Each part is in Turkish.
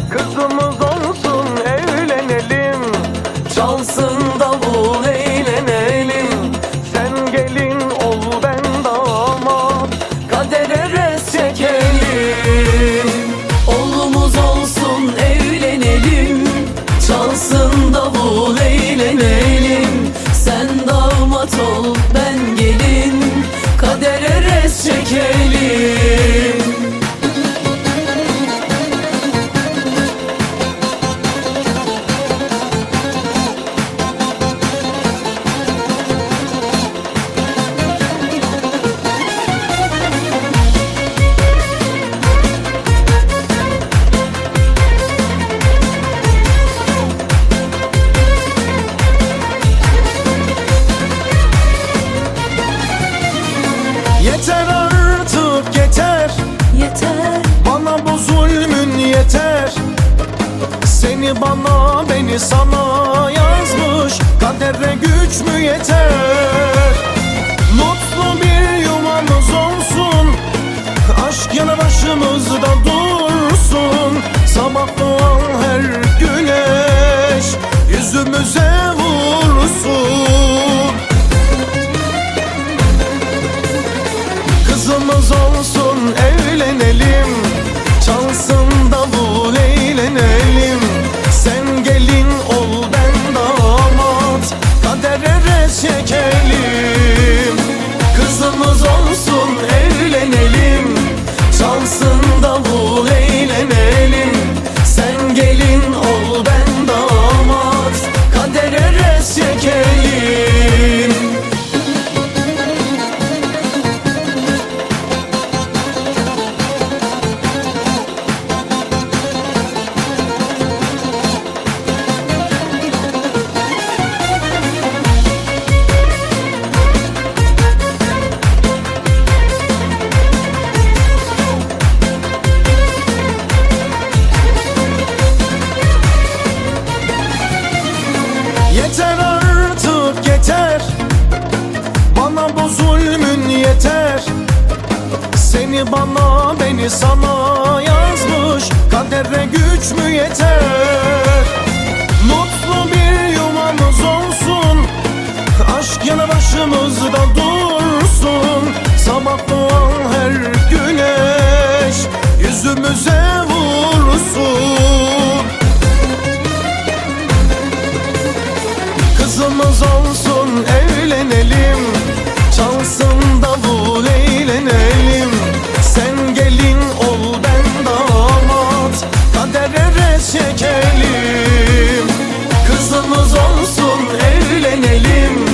Kızımız olsun evlenelim, Çalsın davul eğlenelim. sen gelin ol ben damat. Kadere res çekelim. Oğlumuz olsun evlenelim. Çalsın davul eğlenelim. Sen damat ol ben gelin. Kadere res çekelim. Yeter artık yeter, Yeter, bana bu zulmün yeter. Seni bana beni sana yazmış kadere güç mü yeter? Mutlu bir yuvamız olsun, aşk yanı başımızda dursun. Sabah doğan her güneş yüzümüze vursun. Kızımız olsun evlenelim, çalsın davul eğlenelim. Sen gelin ol ben damat, kadere res çekelim. Kızımız olsun evlenelim, çalsın davul eğlenelim. Sen gelin ol ben damat, kadere res çekelim. Yeter artık yeter, bana bu zulmün yeter. Seni bana beni sana yazmış kadere güç mü yeter? Mutlu bir yuvamız olsun, aşk yanı başımızda dursun. Sabah doğan her güneş yüzümüze vursun. Kızımız olsun evlenelim, çalsın davul eğlenelim. Sen gelin ol ben damat, kadere res çekelim. Kızımız olsun evlenelim,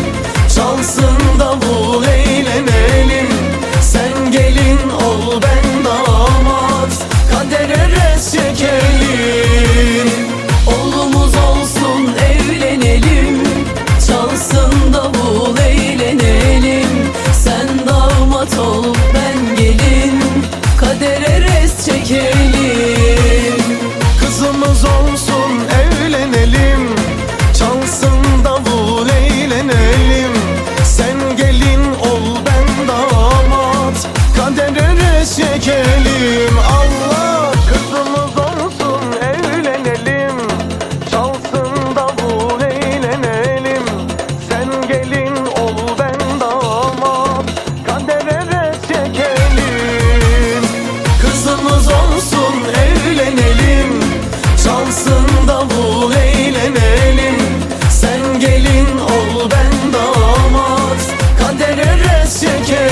çalsın davul eğlenelim. Sen gelin ol ben damat, kadere res çekelim. oğlumuz olsun evlenelim. Çalsın davul eğlenelim. Sen damat ol ben gelin. Kadere res çekelim. Kızımız olsun evlenelim, çalsın davul eğlenelim. Sen gelin ol ben damat, kadere res çekelim. Allah, kızımız olsun evlenelim, çalsın davul eğlenelim. Sen gelin ol ben damat, kadere res çekelim. Kızımız olsun evlenelim. Çalsın davul eğlenelim. Sen gelin ol ben damat. Kadere res çekelim.